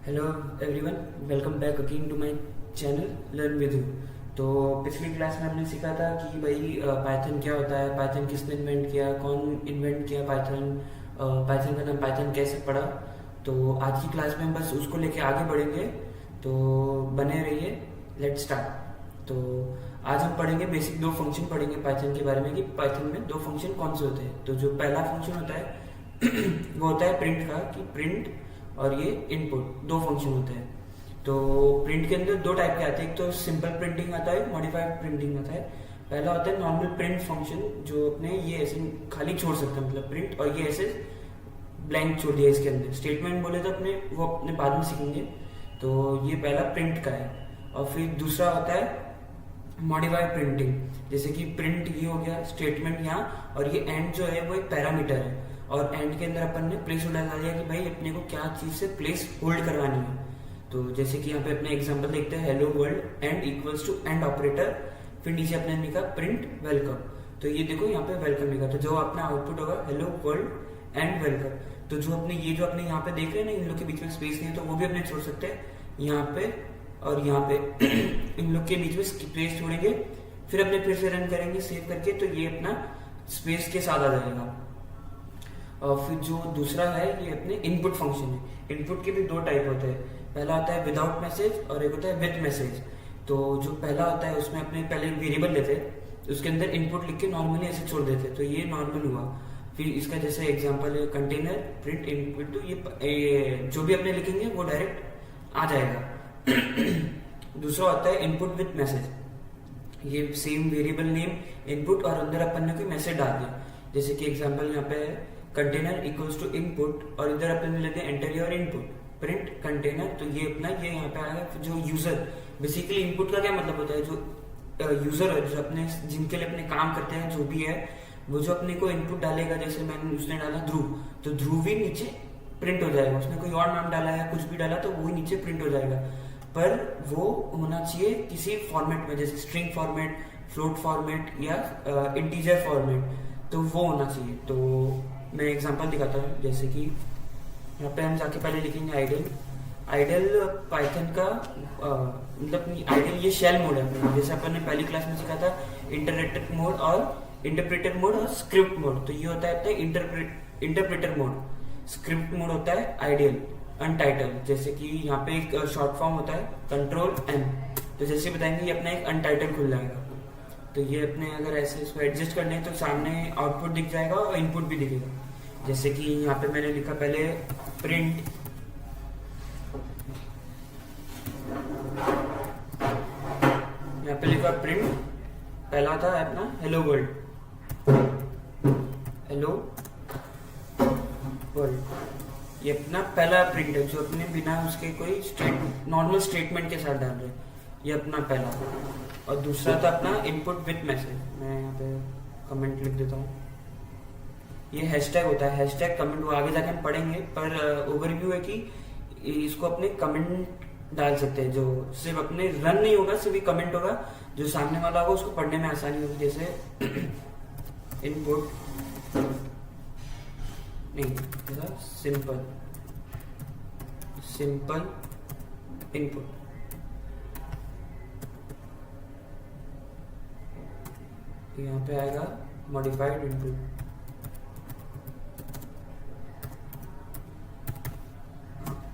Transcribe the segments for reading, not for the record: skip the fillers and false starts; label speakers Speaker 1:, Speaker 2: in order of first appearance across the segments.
Speaker 1: Hello everyone, welcome back again to my channel learn with you. तो पिछली class में हमने सीखा था कि भाई पाइथन क्या होता है, पाइथन किसने इन्वेंट किया, कौन इन्वेंट किया पाइथन, पाइथन का नाम पाइथन कैसे पड़ा। तो आज की क्लास में हम बस उसको लेके आगे बढ़ेंगे, तो बने रहिए। Let's start. तो आज हम पढ़ेंगे बेसिक दो फंक्शन पढ़ेंगे पाइथन के बारे में कि पाइथन में दो फंक्शन कौन से होते हैं। तो जो पहला फंक्शन होता है वो होता है प्रिंट का, कि प्रिंट और ये इनपुट दो फंक्शन होते हैं। तो प्रिंट के अंदर दो टाइप के आते हैं, एक तो सिंपल प्रिंटिंग आता है, मॉडिफाइड प्रिंटिंग आता है। पहला होता है नॉर्मल प्रिंट फंक्शन, जो अपने ये ऐसे खाली छोड़ सकते हैं, मतलब प्रिंट, और ये ऐसे ब्लैंक छोड़ दिया इसके अंदर। स्टेटमेंट बोले तो अपने वो अपने बाद में सीखेंगे। तो ये पहला प्रिंट का है। और फिर दूसरा होता है मॉडिफाइड प्रिंटिंग, जैसे कि प्रिंट ये हो गया, स्टेटमेंट यहाँ, और ये एंड जो है वो एक पैरामीटर है, और एंड के अंदर अपन ने प्लेस होल्डर डाल दिया कि भाई अपने को क्या चीज से प्लेस होल्ड करवानी है। तो जैसे कि यहाँ पे अपने एग्जांपल देखते हैं, hello world and equals to and operator, फिर नीचे अपने लिखा प्रिंट वेलकम। तो ये देखो यहाँ पे वेलकम लिखा, तो जो अपना आउटपुट होगा हेलो वर्ल्ड एंड वेलकम। तो जो अपने ये जो अपने यहाँ पे देख रहे हैं ना, इन लोग के बीच में स्पेस नहीं है, तो वो भी अपने छोड़ सकते हैं यहाँ पे और यहाँ पे इन लोग के बीच में स्पेस छोड़ेंगे, फिर अपने फिर से रन करेंगे सेव करके, तो ये अपना स्पेस के साथ आ जाएगा। और फिर जो दूसरा है ये अपने इनपुट फंक्शन है। इनपुट के भी दो टाइप होते हैं, पहला होता है विदाउट मैसेज और एक होता है विद मैसेज। तो जो पहला होता है उसमें अपने पहले वेरिएबल लेते हैं, उसके अंदर इनपुट लिख के नॉर्मली ऐसे छोड़ देते, तो ये नॉर्मल हुआ। फिर इसका जैसे एग्जांपल है कंटेनर प्रिंट इनपुट, तो ये जो भी अपने लिखेंगे वो डायरेक्ट आ जाएगा। दूसरा होता है इनपुट विद मैसेज, ये सेम वेरिएबल नेम इनपुट और अंदर अपन ने कोई मैसेज डाल दिया। जैसे कि एग्जांपल यहाँ पे कंटेनर इक्वल्स टू इनपुट, और इधर अपन लेते हैं enter your input print container. तो ये अपना ये यहाँ पे आएगा जो यूजर, बेसिकली इनपुट का क्या मतलब होता है, जो यूजर है, जो अपने जिनके लिए अपने काम करते हैं, जो भी है वो जो अपने को इनपुट डालेगा, जैसे मैंने उसने डाला ध्रुव, तो ध्रुव ही नीचे प्रिंट हो जाएगा। उसने कोई और नाम डाला है, कुछ भी डाला, तो वही नीचे प्रिंट हो जाएगा। पर वो होना चाहिए किसी फॉर्मेट में, जैसे स्ट्रिंग फॉर्मेट, फ्लोट फॉर्मेट या इंटीजर फॉर्मेट, तो वो होना चाहिए। तो मैं एग्जांपल दिखाता हूँ, जैसे कि यहाँ पे हम जाके पहले लिखेंगे आइडल। आइडल पाइथन का मतलब आइडल ये शेल मोड है, जैसे अपन ने पहली क्लास में सीखा था इंटरप्रेटर मोड और स्क्रिप्ट मोड। तो ये होता है अपना इंटरप्रेटर मोड। स्क्रिप्ट मोड होता है आइडियल अनटाइटल, जैसे कि यहाँ पे एक शॉर्ट फॉर्म होता है कंट्रोल एन, तो जैसे बताएंगे ये अपना एक अनटाइटल खुल जाएगा। तो ये अपने अगर ऐसे इसको एडजस्ट करने हैं तो सामने आउटपुट दिख जाएगा और इनपुट भी दिखेगा। जैसे कि यहाँ पे मैंने लिखा पहले प्रिंट, यहाँ पे लिखा प्रिंट, पहला था अपना हेलो वर्ल्ड, हेलो वर्ल्ड। ये अपना पहला प्रिंट है जो अपने बिना उसके कोई नॉर्मल स्टेटमेंट के साथ डाल रहे हैं, ये अपना पहला। और दूसरा था अपना इनपुट विथ मैसेज, मैं यहाँ पे कमेंट लिख देता हूँ। ये हैशटैग होता है, हैशटैग कमेंट, वो आगे जाके हम पढ़ेंगे, पर ओवरव्यू है कि इसको अपने कमेंट डाल सकते हैं, जो सिर्फ अपने रन नहीं होगा, सिर्फ ही कमेंट होगा, जो सामने वाला होगा उसको पढ़ने में आसानी होगी। जैसे इनपुट नहीं, सिंपल इनपुट, यहाँ पे आएगा मॉडिफाइड इनपुट।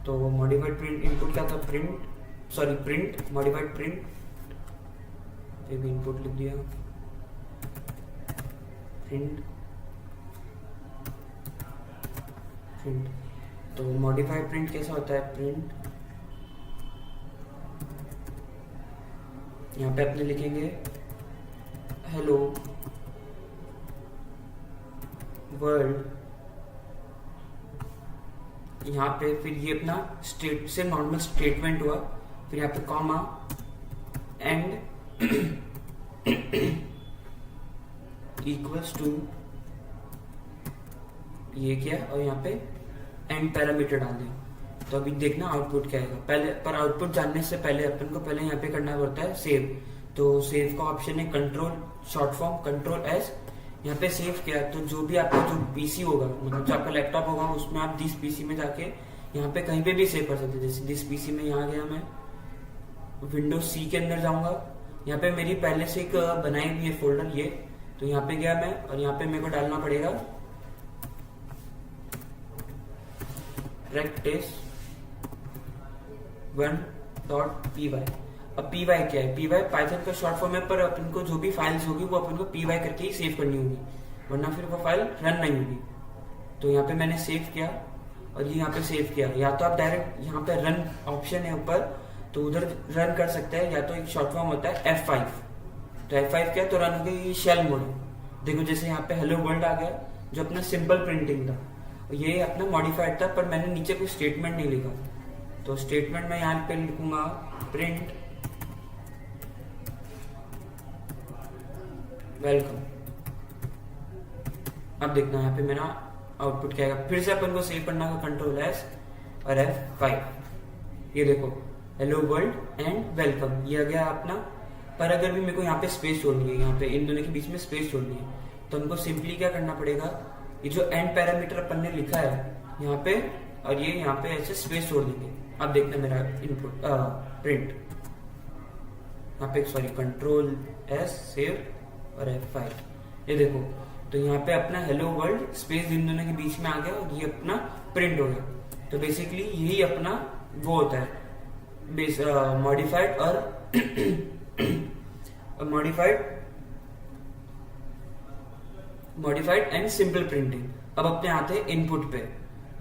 Speaker 1: तो मॉडिफाइड प्रिंट इनपुट क्या था, प्रिंट मॉडिफाइड प्रिंट, ये भी इनपुट लिख दिया, प्रिंट। तो मॉडिफाइड प्रिंट कैसा होता है, प्रिंट, यहाँ पे अपने लिखेंगे हेलो वर्ल्ड, यहाँ पे फिर ये अपना स्टेट से नॉर्मल स्टेटमेंट हुआ, फिर यहाँ पे कॉमा एंड इक्वल्स टू ये किया, और यहाँ पे एंड पैरामीटर डाल दिया। तो अभी देखना आउटपुट क्या आएगा। पहले पर आउटपुट जानने से पहले अपन को पहले यहाँ पे करना पड़ता है सेव। तो सेव का ऑप्शन है control short form control S, यहाँ पे सेव किया तो जो भी आपका जो पीसी होगा, मतलब जो आपका लैपटॉप होगा, उसमें आप दिस पीसी में जाके यहाँ पे कहीं पे भी सेव कर सकते हैं। जैसे दिस पीसी में यहाँ गया, मैं विंडोज सी के अंदर जाऊंगा, यहाँ पे मेरी पहले से एक बनाई हुई है फोल्डर ये, तो यहाँ पे गया मैं और यहाँ पे मेरे को डालना पड़ेगा practice1.py। अब py क्या है? py पाइथन का शॉर्ट फॉर्म है, पर अपन को जो भी फाइल्स होगी वो अपन को py करके ही सेव करनी होगी, वरना फिर वो फाइल रन नहीं होगी। तो यहाँ पे मैंने सेव किया और ये यहाँ पे सेव किया। या तो आप डायरेक्ट यहाँ पे रन ऑप्शन है ऊपर, तो उधर रन कर सकते हैं, या तो एक शॉर्ट फॉर्म होता है F5। तो F5 क्या, तो रन हो गया ये शेल मोड। देखो जैसे यहाँ पे हेलो वर्ल्ड आ गया, जो अपना सिंपल प्रिंटिंग था, ये अपना मॉडिफाइड था, पर मैंने नीचे कोई स्टेटमेंट नहीं लिखा। तो स्टेटमेंट मैं यहाँ पे लिखूंगा प्रिंट वेलकम। अब देखना यहाँ पे मेरा आउटपुट क्या आएगा। फिर से अपन को सेव करना का कंट्रोल S और F5। ये देखो हेलो वर्ल्ड एंड वेलकम ये आ गया अपना। पर अगर भी मेरे को यहाँ पे स्पेस छोड़नी है, यहाँ पे इन दोनों के बीच में स्पेस छोड़नी है, तो हमको सिंपली क्या करना पड़ेगा, ये जो एंड पैरामीटर अपन ने लिखा है यहाँ पे, और ये यहाँ पे ऐसे स्पेस छोड़ देंगे। अब देखना मेरा इनपुट प्रिंट, यहाँ पे सॉरी कंट्रोल S सेव और F5। ये देखो तो यहाँ पे अपना हेलो वर्ल्ड स्पेस इन दोनों के बीच में आ गया और ये अपना प्रिंट हो गया। तो बेसिकली यही अपना वो होता है मॉडिफाइड और मॉडिफाइड एंड सिंपल प्रिंटिंग। अब अपने आते हैं इनपुट पे।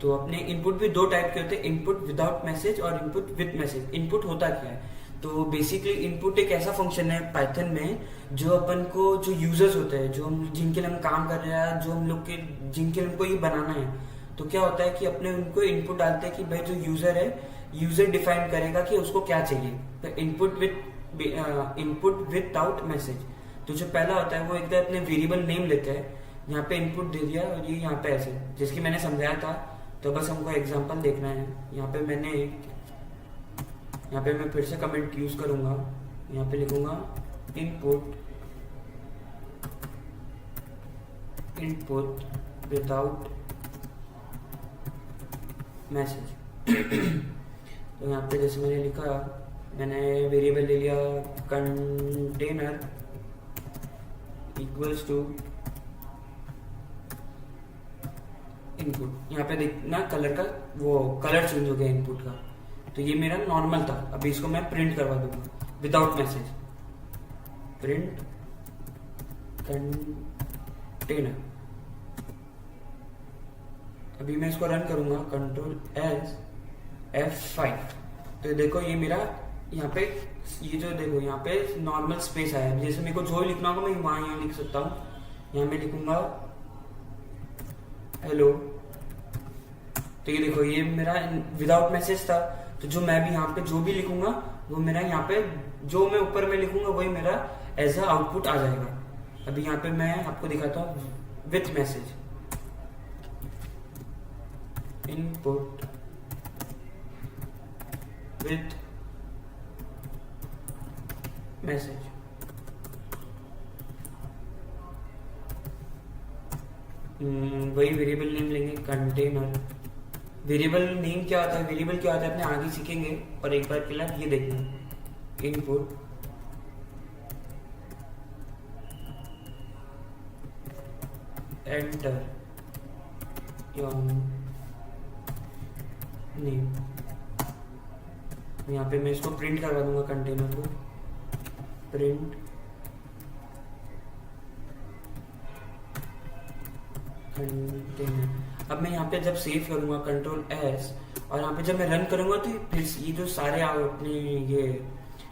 Speaker 1: तो अपने इनपुट भी दो टाइप के होते हैं, इनपुट विदाउट मैसेज और इनपुट विद मैसेज। इनपुट होता क्या है, तो बेसिकली इनपुट एक ऐसा फंक्शन है पाइथन में जो अपन को, जो यूजर्स होते हैं, जो जिनके लिए हम काम कर रहे हैं, जो हम लोग के जिनके लिए हमको ये बनाना है, तो क्या होता है कि अपने उनको इनपुट डालते हैं कि भाई जो यूजर है, यूजर डिफाइन करेगा कि उसको क्या चाहिए। तो इनपुट विदाउट मैसेज, तो जो पहला होता है वो एक अपने वेरिएबल नेम लेते हैं, यहाँ पे इनपुट दे दिया और ये यहाँ पे ऐसे, जिसकी मैंने समझाया था। तो बस हमको एग्जांपल देखना है। यहाँ पे मैं फिर से कमेंट यूज करूंगा, यहाँ पे लिखूंगा इनपुट विदाउट मैसेज। तो यहाँ पे जैसे मैंने लिखा, मैंने वेरिएबल ले लिया कंटेनर इक्वल्स टू इनपुट। यहाँ पे देखना कलर का वो कलर चेंज हो गया इनपुट का। तो ये मेरा नॉर्मल था, अभी इसको मैं प्रिंट करवा दूंगा विदाउट मैसेज, प्रिंट कंटेनर। अभी मैं इसको रन करूंगा कंट्रोल S F5। तो देखो ये मेरा यहाँ पे, ये जो देखो यहाँ पे नॉर्मल स्पेस आया है। जैसे मेरे को जो लिखना होगा मैं वहां यहाँ लिख सकता हूँ। यहाँ मैं लिखूंगा हेलो। तो ये देखो ये मेरा विदाउट मैसेज था, तो जो मैं भी यहाँ पे जो भी लिखूंगा वो मेरा यहाँ पे जो मैं ऊपर में लिखूंगा वही मेरा एज अ आउटपुट आ जाएगा। अभी यहाँ पे मैं आपको दिखाता हूँ with message, input with message. वही वेरिएबल नेम लेंगे कंटेनर। वेरिएबल नेम क्या होता है, वेरिएबल क्या होता है अपने आगे सीखेंगे, और एक बार के लिए ये देखना इनपुट एंटर योर नेम। यहाँ पे मैं इसको प्रिंट करवा दूंगा कंटेनर को, प्रिंट कंटेनर। अब मैं यहाँ पे जब सेव करूंगा कंट्रोल S, और यहाँ पे जब मैं रन करूंगा तो फिर ये जो सारे अपने ये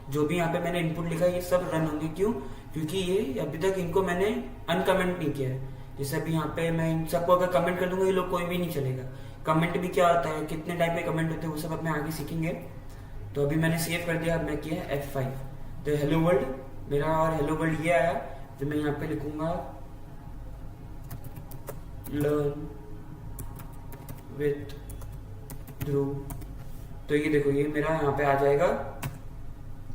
Speaker 1: जो भी यहाँ पे मैंने इनपुट लिखा ये सब रन होंगे। क्यों? क्योंकि ये अभी तक इनको मैंने अनकमेंट नहीं किया है। जैसे अभी यहाँ पे मैं इन सबको अगर कमेंट कर दूंगा ये लोग कोई भी नहीं चलेगा। कमेंट भी क्या होता है, कितने टाइप के कमेंट होते हैं, वो सब अपने आगे सीखेंगे। तो अभी मैंने सेव कर दिया, अब मैं किया F5। तो हेलो वर्ल्ड मेरा और हेलो वर्ल्ड ये आया। तो मैं यहाँ पे लिखूंगा लर्न विथ ध्रुव। तो ये देखो ये मेरा यहाँ पे आ जाएगा,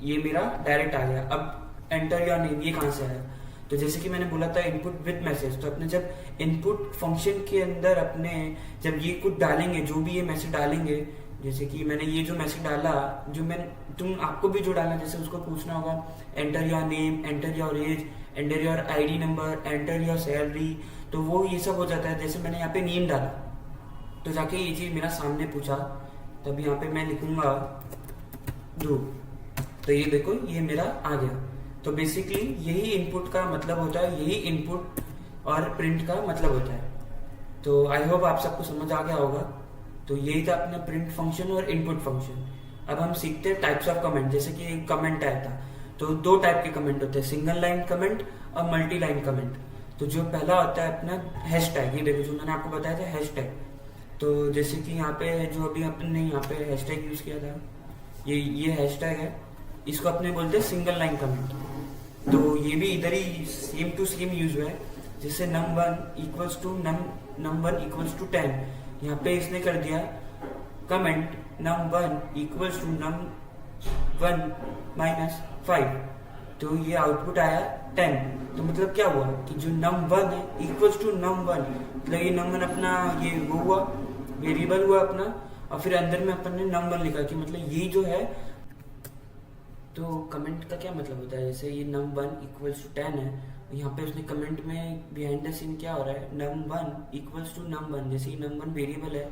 Speaker 1: ये मेरा डायरेक्ट आ गया। अब एंटर योर नेम ये कहाँ से आया, तो जैसे कि मैंने बोला था इनपुट विद मैसेज, तो अपने जब इनपुट फंक्शन के अंदर अपने जब ये कुछ डालेंगे, जो भी ये मैसेज डालेंगे, जैसे कि मैंने ये जो मैसेज डाला, जो मैं तुम आपको भी जो डालना, जैसे उसको पूछना होगा enter your name, enter your age, enter your ID number, enter your salary, तो वो ये सब हो जाता है। जैसे मैंने यहाँ पे नेम डाला तो जाके ये चीज मेरा सामने पूछा, तब यहाँ पे मैं लिखूंगा ध्रुव, तो ये देखो ये मेरा आ गया। तो बेसिकली यही इनपुट का मतलब होता है, यही इनपुट और प्रिंट का मतलब होता है। तो आई होप आप सबको समझ आ गया होगा। तो यही था अपना प्रिंट फंक्शन और इनपुट फंक्शन। अब हम सीखते हैं टाइप्स ऑफ कमेंट। जैसे कि कमेंट आया था, तो दो टाइप के कमेंट होते हैं, सिंगल लाइन कमेंट और मल्टी लाइन कमेंट। तो जो पहला होता है अपना हैशटैग, ये देखो जो मैंने आपको बताया था हैशटैग। तो जैसे कि यहाँ पे जो अभी अपने यहाँ पे हैशटैग यूज किया था, ये हैशटैग है, इसको अपने बोलते हैं सिंगल लाइन कमेंट। तो ये भी इधर ही सेम टू सेम यूज हुआ है। जैसे num1 equals to num1 equals to 10, यहाँ पे इसने कर दिया comment num1 equals to num1 minus 5, तो ये आउटपुट आया 10। तो मतलब क्या हुआ कि जो num1 है इक्वल्स टू num1, मतलब ये num1 अपना ये वो हुआ, वेरिएबल हुआ अपना, और फिर अंदर में अपन ने num1 लिखा कि मतलब ये जो है। तो कमेंट का क्या मतलब होता है, जैसे ये num1 इक्वल्स टू 10 है, यहाँ पे उसने कमेंट में बिहाइंड द सीन क्या हो रहा है, num1 इक्वल्स टू num1, जैसे num1 वेरिएबल है,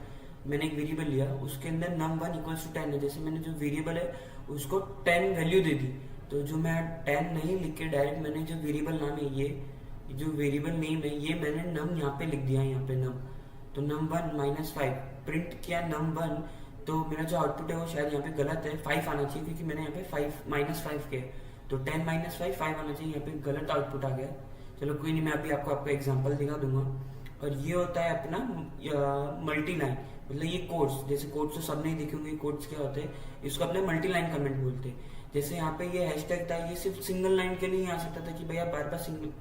Speaker 1: मैंने एक वेरिएबल लिया, उसके अंदर num1 इक्वल्स टू 10 है, जैसे मैंने जो वेरिएबल है उसको 10 वैल्यू दे दी। तो जो मैं 10 नहीं लिख के डायरेक्ट मैंने जो वेरिएबल नाम है, ये जो वेरिएबल नेम है, ये मैंने नम यहाँ पे लिख दिया है, यहाँ पे नम। तो num1 माइनस 5 प्रिंट किया num1, तो मेरा जो आउटपुट है वो शायद यहाँ पे गलत है, 5 आना चाहिए, क्योंकि मैंने यहाँ पे 5 माइनस 5 किया, तो 10 माइनस 5 आना चाहिए, यहाँ पे गलत आउटपुट आ गया। चलो कोई नहीं, मैं अभी आपको एग्जांपल दिखा दूंगा। और ये होता है अपना मल्टी लाइन, मतलब ये कोड्स, जैसे कोड्स तो सब नहीं देखे होंगे, कोड्स क्या होते हैं, इसको अपने मल्टी लाइन कमेंट बोलते हैं। जैसे यहाँ पे ये हैशटैग था, ये सिर्फ सिंगल लाइन के लिए ही आ सकता था कि भैया बार बार सिंगल,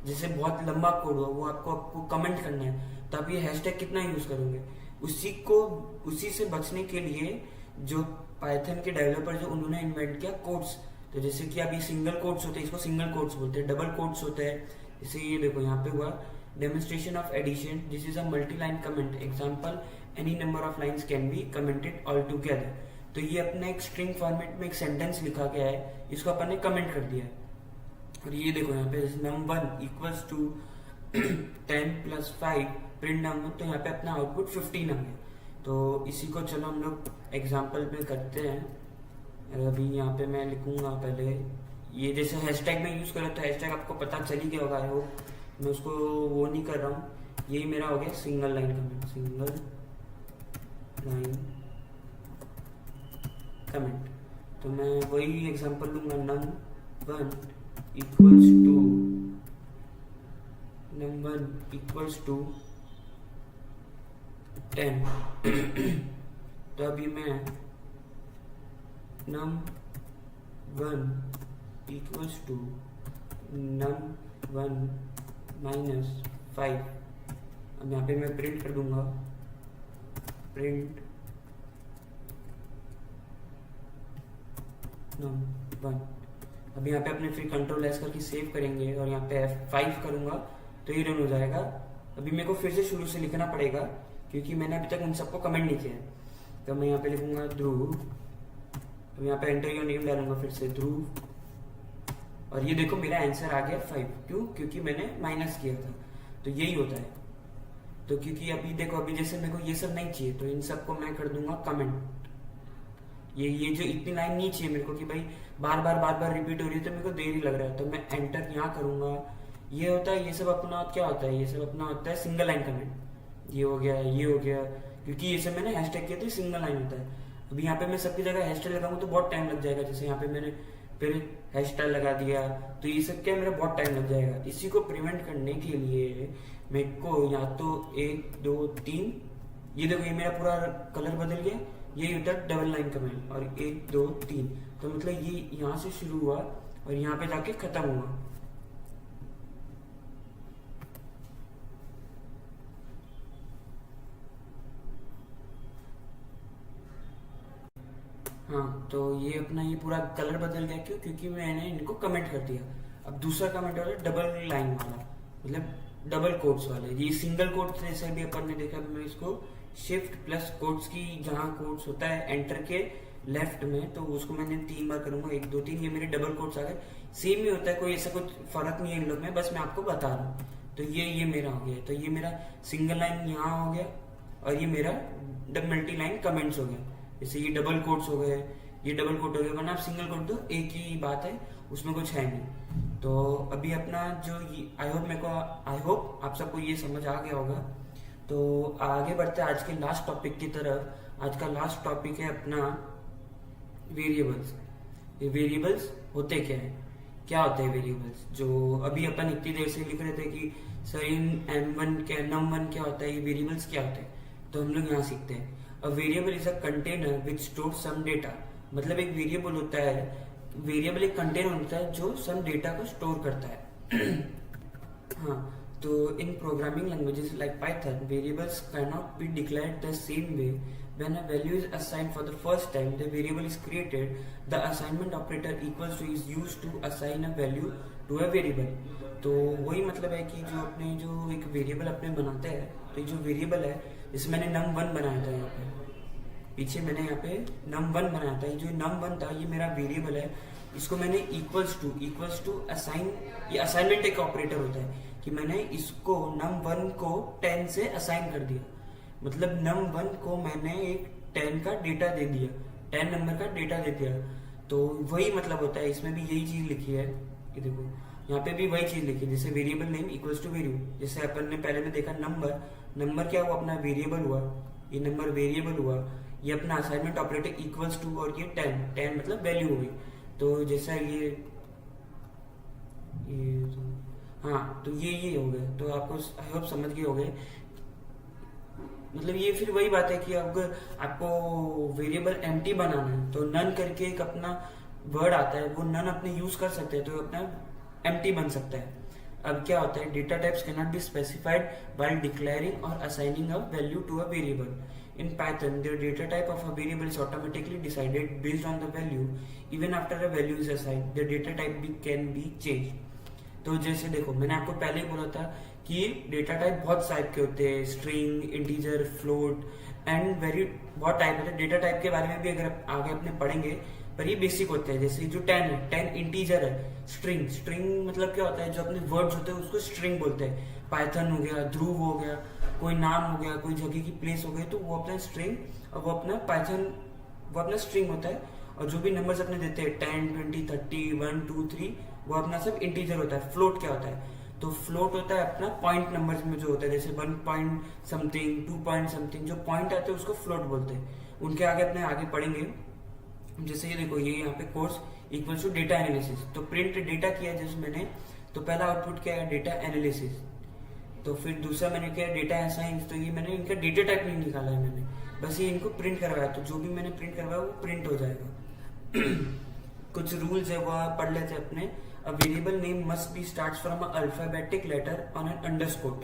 Speaker 1: जैसे बहुत लंबा कोड हुआ वो आपको कमेंट करना है, तो आप ये हैशटैग कितना यूज करोगे, उसी से बचने के लिए जो पाइथन के डेवलपर जो उन्होंने इन्वेंट किया कोड्स। तो जैसे कि अभी सिंगल कोड्स होते हैं, इसको सिंगल कोड्स बोलते हैं, डबल कोड्स होते हैं। जैसे ये देखो यहाँ पे हुआ demonstration of addition, this is a multi line comment example, any number of lines can be commented all together. तो ये अपना एक स्ट्रिंग फॉर्मेट में एक सेंटेंस लिखा गया है, इसको अपन ने कमेंट कर दिया है। और ये देखो यहाँ पे num1 equals to 10 plus 5 print num1, तो यहाँ पे अपना आउटपुट 15 आ गया। तो इसी को चलो हम लोग एग्जांपल में करते हैं। अभी यहाँ पे मैं लिखूंगा पहले, ये जैसे हैशटैग में यूज करें तो हैशटैग आपको पता चल ही गया होगा, आई होप, मैं उसको वो नहीं कर रहा हूँ। यही मेरा हो गया single line comment, single line comment. तो मैं वही एग्जांपल लूंगा, num1 इक्वल्स टू 10। तो अभी मैं num1 equals to num1 minus 5, अब यहाँ पे मैं प्रिंट कर दूंगा, प्रिंट num1। अब यहाँ पे अपने फिर कंट्रोल एस करके सेव करेंगे और यहाँ पे F5 करूंगा तो ये रन हो जाएगा। अभी मेरे को फिर से शुरू से लिखना पड़ेगा क्योंकि मैंने अभी तक उन सबको कमेंट नहीं किया है। तो मैं यहाँ पे लिखूंगा ध्रुव, अब यहाँ पे एंटर योर नेम डालूंगा फिर से ध्रुव, और ये देखो मेरा आंसर आ गया 5। क्यों? क्योंकि मैंने माइनस किया था। तो यही होता है। तो क्योंकि अभी देखो, अभी जैसे मेरे को ये सब नहीं चाहिए तो इन सबको मैं कर दूंगा कमेंट। ये जो इतनी लाइन नहीं चाहिए मेरे को कि भाई बार बार रिपीट हो रही है तो मेरे को देर ही लग रहा है, तो मैं एंटर यहाँ करूंगा। ये होता है, ये सब अपना क्या होता है, ये सब अपना होता है सिंगल लाइन कमेंट। ये हो गया, ये हो गया, क्योंकि ये सब मैंने हैशटैग किया तो सिंगल लाइन होता है। अभी यहाँ पे मैं सबकी जगह हैशटैग लगाऊंगा तो बहुत टाइम लग जाएगा। जैसे यहाँ पे मैंने फिर हैशटैग लगा दिया तो ये सब क्या मेरा बहुत टाइम लग जाएगा। इसी को प्रिवेंट करने के लिए मेरे को या तो 1 2 3, ये देखो ये मेरा पूरा कलर बदल गया, ये होता है डबल लाइन कमेंट, और 1 2 3, तो मतलब ये यहाँ से शुरू हुआ और यहाँ पे जाके खत्म हुआ। हाँ, तो ये अपना ये पूरा कलर बदल गया। क्यों? क्योंकि मैंने इनको कमेंट कर दिया। अब दूसरा कमेंट वाला डबल लाइन वाला, मतलब डबल कोट्स वाले। ये सिंगल कोट्स जैसे भी अपन ने देखा, मैं इसको शिफ्ट प्लस कोट्स की जहाँ कोट्स होता है एंटर के लेफ्ट में, तो उसको मैंने 3 बार करूंगा, 1 2 3, ये मेरे डबल कोट्स आ गए। सेम ही होता है, कोई ऐसा कुछ फर्क नहीं है इन लोग में, बस मैं आपको बता रहा हूँ। तो ये मेरा हो गया, तो ये मेरा सिंगल लाइन यहाँ हो गया, और ये मेरा मल्टी लाइन कमेंट्स हो गया। जैसे ये डबल कोट्स हो गए, ये डबल कोट हो गया, वरना आप सिंगल कोट दो, एक ही बात है, उसमें कुछ है नहीं। तो अभी अपना जो आई होप आप सबको ये समझ आ गया होगा। तो आगे बढ़ते हैं आज के लास्ट टॉपिक की तरफ। आज का लास्ट टॉपिक है अपना वेरिएबल्स। ये वेरिएबल्स होते क्या है, क्या होते हैं वेरिएबल्स, जो अभी अपन इतनी देर से लिख रहे थे कि सर इन m1 क्या num1 क्या होता है, ये वेरिएबल्स क्या होते हैं। तो हम लोग यहाँ सीखते हैं। A variable is a container which store some data. मतलब एक वेरिएबल होता है, वेरिएबल एक कंटेनर होता है जो सम डेटा को स्टोर करता है। हाँ, तो इन programming languages like Python, variables can not be declared the same way. When a value is assigned for the first time, the variable is created. The assignment operator equals to is used to assign a value to a variable. तो वही मतलब है कि जो अपने जो एक variable अपने बनाते हैं, तो जो वेरिएबल है, जैसे मैंने num1 बनाया था यहाँ पे, पीछे मैंने यहाँ पे num1 बनाया था, ये जो num1 था ये मेरा वेरिएबल है। इसको मैंने इक्वल्स टू असाइन, ये असाइनमेंट एक ऑपरेटर होता है कि मैंने इसको num1 को 10 से असाइन कर दिया। मतलब num1 को मैंने एक 10 का डेटा दे दिया, 10 नंबर का डेटा दे दिया। तो वही मतलब होता है, इसमें भी यही चीज लिखी है। ये देखो यहाँ पे भी वही चीज लिखी है, जैसे variable name equals to value. जैसे अपन ने पहले में देखा नंबर क्या हुआ, अपना वेरिएबल हुआ, ये नंबर वेरिएबल हुआ, ये अपना असाइनमेंट ऑपरेटर इक्वल्स टू, और ये 10 मतलब वैल्यू हो गई। तो जैसा ये हाँ, तो ये हो गया। तो आपको आई होप समझ गए हो गए। मतलब ये फिर वही बात है कि अगर आपको वेरिएबल एम्प्टी बनाना है तो नन करके एक अपना वर्ड आता है, वो नन अपने यूज कर सकते हैं, तो अपना एम्प्टी बन सकता है। अब क्या होता है, data types can not be specified while declaring और assigning a value to a variable. In Python, the data type of a variable is automatically decided based on the value. Even after a value is assigned, the data type can be changed. तो जैसे देखो, मैंने आपको पहले ही बोला था कि data type बहुत टाइप के होते हैं, string, integer, float and very बहुत टाइप होते हैं। डेटा टाइप के बारे में भी अगर आगे अपने पढ़ेंगे, पर ये बेसिक होते हैं। जैसे जो 10 है, 10 इंटीजर है। स्ट्रिंग मतलब क्या होता है, जो अपने वर्ड्स होते हैं उसको स्ट्रिंग बोलते हैं। पाइथन हो गया, ध्रुव हो गया, कोई नाम हो गया, कोई जगह की प्लेस हो गई, तो वो अपना स्ट्रिंग, और वो अपना पाइथन, वो अपना स्ट्रिंग होता है। और जो भी नंबर्स अपने देते हैं 10 20 30 1 2 3, वो अपना सब इंटीजर होता है। फ्लोट क्या होता है, तो फ्लोट होता है अपना पॉइंट नंबर्स में जो होता है, जैसे 1 पॉइंट समथिंग, 2 पॉइंट समथिंग, जो पॉइंट आते हैं उसको फ्लोट बोलते हैं। उनके आगे अपने आगे पढ़ेंगे। जैसे ये देखो, ये यहाँ पे course equals to data analysis, तो प्रिंट डेटा किया जैसे मैंने, तो पहला आउटपुट क्या है, डेटा एनालिसिस। तो फिर दूसरा मैंने किया डेटा साइंस, तो ये मैंने इनका डेटा टाइप नहीं निकाला है मैंने, बस ये इनको प्रिंट करवाया। तो जो भी मैंने प्रिंट करवाया वो प्रिंट हो जाएगा। कुछ रूल्स है वो आप पढ़ लेते हैं अपने। A variable name must be starts from an alphabetic letter on an underscore.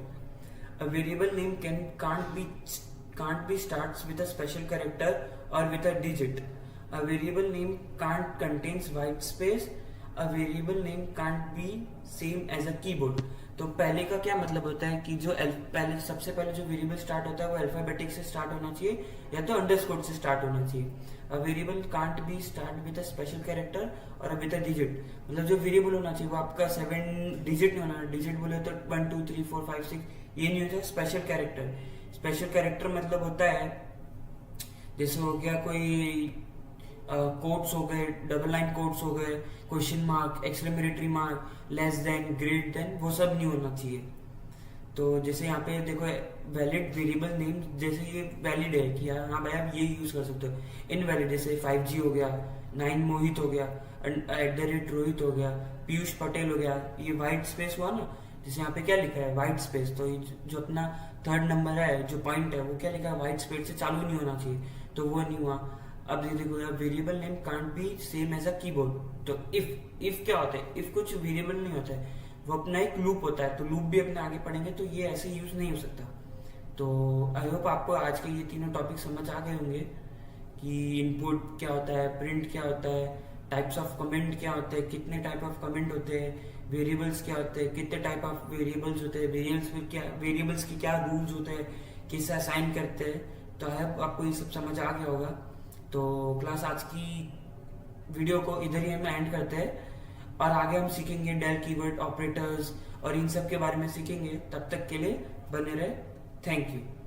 Speaker 1: A variable name can't be starts with a special character or with a digit. A variable name can't contains white space. A variable name can't be same as a keyboard. तो पहले का क्या मतलब होता है कि जो पहले सबसे पहले जो वेरिएबल स्टार्ट होता है वो अल्फाबेटिक से स्टार्ट होना चाहिए या तो अंडरस्कोर से स्टार्ट होना चाहिए। A variable can't be start with a special character और विद अ डिजिट। मतलब जो वेरिएबल होना चाहिए वो आपका 7 डिजिट नहीं होना। डिजिट बोले तो 1 2 3 4 5 6 ये नहीं होता। स्पेशल कैरेक्टर, स्पेशल कैरेक्टर मतलब होता है जैसे हो गया कोई कोट्स हो गए, डबल लाइन कोट्स हो गए, question mark, exclamatory mark, less than, great than, वो सब नहीं होना चाहिए। तो जैसे यहाँ पे देखो वैलिड वेरिएबल नेम, जैसे ये वैलिड है कि हाँ भाई आप ये यूज कर सकते हो। इनवैलिड जैसे 5G हो गया, 9 मोहित हो गया, @रोहित हो गया, पीयूष पटेल हो गया, ये व्हाइट स्पेस हुआ ना। जैसे यहाँ पे क्या लिखा है व्हाइट स्पेस, तो जो अपना 3rd नंबर है, जो पॉइंट है वो क्या लिखा है व्हाइट स्पेस से चालू नहीं होना चाहिए, तो वो नहीं हुआ। अब देखो variable name can't be same as a keyboard. तो इफ क्या होता है, इफ कुछ वेरिएबल नहीं होता है, वो अपना एक लूप होता है, तो लूप भी अपने आगे पढ़ेंगे, तो ये ऐसे यूज नहीं हो सकता। तो आई होप आपको आज के ये तीनों टॉपिक समझ आ गए होंगे कि इनपुट क्या होता है, प्रिंट क्या होता है, टाइप्स ऑफ कमेंट क्या होते हैं, कितने टाइप ऑफ कमेंट होते हैं, वेरिएबल्स क्या होते हैं, कितने टाइप ऑफ वेरिएबल्स होते हैं, वेरिएबल्स की क्या रूल्स होते हैं, किससे असाइन करते हैं। तो आई होप आपको ये सब समझ आ गया होगा। तो क्लास आज की वीडियो को इधर ही हम एंड करते हैं और आगे हम सीखेंगे डेल कीवर्ड, ऑपरेटर्स और इन सब के बारे में सीखेंगे। तब तक के लिए बने रहे। Thank you.